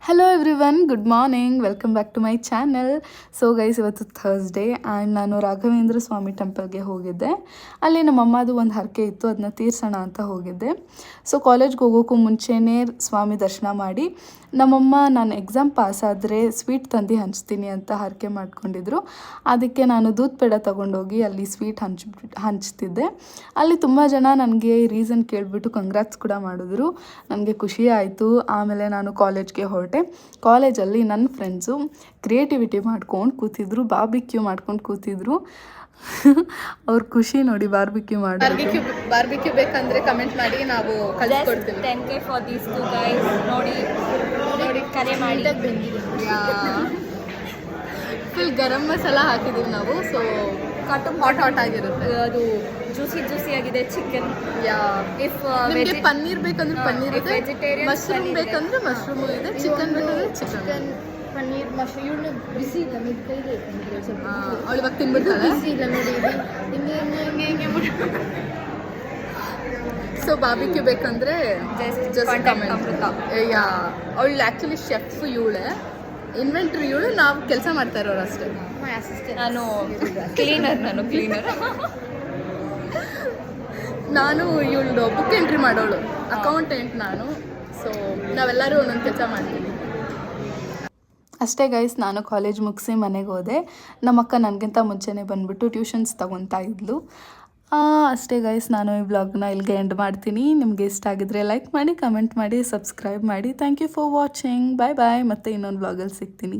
Hello everyone, good morning, welcome back to my channel. So guys, ಇವತ್ತು Thursday and ನಾನು ರಾಘವೇಂದ್ರ ಸ್ವಾಮಿ ಟೆಂಪಲ್ಗೆ ಹೋಗಿದ್ದೆ. ಅಲ್ಲಿ ನಮ್ಮಮ್ಮದು ಒಂದು ಹರಕೆ ಇತ್ತು, ಅದನ್ನ ತೀರ್ಸೋಣ ಅಂತ ಹೋಗಿದ್ದೆ. ಸೊ ಕಾಲೇಜ್ಗೆ ಹೋಗೋಕ್ಕೂ ಮುಂಚೆನೇ ಸ್ವಾಮಿ ದರ್ಶನ ಮಾಡಿ ನಮ್ಮಮ್ಮ ನಾನು ಎಕ್ಸಾಮ್ ಪಾಸ್ ಆದರೆ ಸ್ವೀಟ್ ತಂದು ಹಂಚ್ತೀನಿ ಅಂತ ಹರಕೆ ಮಾಡ್ಕೊಂಡಿದ್ರು. ಅದಕ್ಕೆ ನಾನು ದೂದ್ ಪೇಡ ತೊಗೊಂಡೋಗಿ ಅಲ್ಲಿ ಸ್ವೀಟ್ ಹಂಚ್ತಿದ್ದೆ. ಅಲ್ಲಿ ತುಂಬ ಜನ ನನಗೆ ರೀಸನ್ ಕೇಳಿಬಿಟ್ಟು ಕಂಗ್ರಾಟ್ಸ್ ಕೂಡ ಮಾಡಿದ್ರು. ನನಗೆ ಖುಷಿ ಆಯಿತು. ಆಮೇಲೆ ನಾನು ಕಾಲೇಜ್ಗೆ ಹೊರಟೆ. ಕಾಲೇಜಲ್ಲಿ ನನ್ನ ಫ್ರೆಂಡ್ಸು ಕ್ರಿಯೇಟಿವಿಟಿ ಮಾಡ್ಕೊಂಡು ಕೂತಿದ್ರು, ಬಾರ್ಬಿಕ್ಯೂ ಮಾಡ್ಕೊಂಡು ಕೂತಿದ್ರು. ಅವ್ರ ಖುಷಿ ನೋಡಿ, ಬಾರ್ಬಿಕ್ಯೂ ಮಾಡಿ. ಬಾರ್ಬಿಕ್ಯೂ ಬೇಕಂದ್ರೆ ಕಮೆಂಟ್ ಮಾಡಿ, ನಾವು ಕಳಿಸ್ಕೊಡ್ತೀವಿ. 10K for these two guys. ನೋಡಿ ಕರೆ ಮಾಡಿ. ಫುಲ್ ಗರಂ ಮಸಾಲ ಹಾಕಿದ್ದೀವಿ ನಾವು. ಸೊ ಹಾಟ್ ಆಗಿರುತ್ತೆ. ಅದು ಜ್ಯೂಸಿ ಆಗಿದೆ ಚಿಕನ್. ಇಫ್ ಪನ್ನೀರ್ ಬೇಕಂದ್ರೆ ಪನ್ನೀರ್ ಇದೆ, ವೆಜಿಟೇರಿಯನ್ ಮಶ್ರೂಮ್ ಬೇಕಂದ್ರೆ ಮಶ್ರೂಮ್ ಇದೆ, ಚಿಕನ್ ಬೇಕಂದ್ರೆ ಚಿಕನ್. ಪನ್ನೀರ್ ಮಶ್ರೂಮ್. ಇವಳು ಬಿಸಿ ಇಲ್ಲ, ಕೈಗೆ ಸ್ವಲ್ಪ ಅವಳು ಇವಾಗ ತಿನ್ಬಿಡ್ತಾಳೆ. ಬಿಸಿ ಇಲ್ಲ ನೋಡಿ, ಹಿಂಗೆ ಸೊ ಬಾರ್ಬಿಕ್ಯೂ ಬೇಕಂದ್ರೆ ಅಮೃತ. ಅವಳು ಆ್ಯಕ್ಚುಲಿ ಶೆಫ್ ಇವಳೆ, ಇನ್ವೆಂಟ್ರಿ ಇವಳು, ನಾವು ಕೆಲಸ ಮಾಡ್ತಾ ಇರೋರು ಅಷ್ಟೇ. ನಾನು ಕ್ಲೀನರ್. ನಾನು ಇವಳು ಬುಕ್ ಎಂಟ್ರಿ ಮಾಡೋಳು, ಅಕೌಂಟೆಂಟ್ ನಾನು. ಸೊ ನಾವೆಲ್ಲರೂ ಒಂದೊಂದು ಕೆಲಸ ಮಾಡ್ತೀವಿ ಅಷ್ಟೇ ಗೈಸ್. ನಾನು ಕಾಲೇಜ್ ಮುಗಿಸಿ ಮನೆಗೆ ಹೋದೆ. ನಮ್ಮ ಅಕ್ಕ ನನಗಿಂತ ಮುಂಚೆನೇ ಬಂದುಬಿಟ್ಟು ಟ್ಯೂಷನ್ಸ್ ತೊಗೊತಾ ಇದ್ಲು. ಅಷ್ಟೇ ಗೈಸ್, ನಾನು ಈ ವ್ಲಾಗ್ನ ಇಲ್ಲಿಗೆ ಎಂಡ್ ಮಾಡ್ತೀನಿ. ನಿಮಗೆ ಇಷ್ಟ ಆಗಿದ್ರೆ ಲೈಕ್ ಮಾಡಿ, ಕಮೆಂಟ್ ಮಾಡಿ, ಸಬ್ಸ್ಕ್ರೈಬ್ ಮಾಡಿ. Thank you for watching. Bye bye. ಮತ್ತೆ ಇನ್ನೊಂದು ವ್ಲಾಗಲ್ಲಿ ಸಿಗ್ತೀನಿ.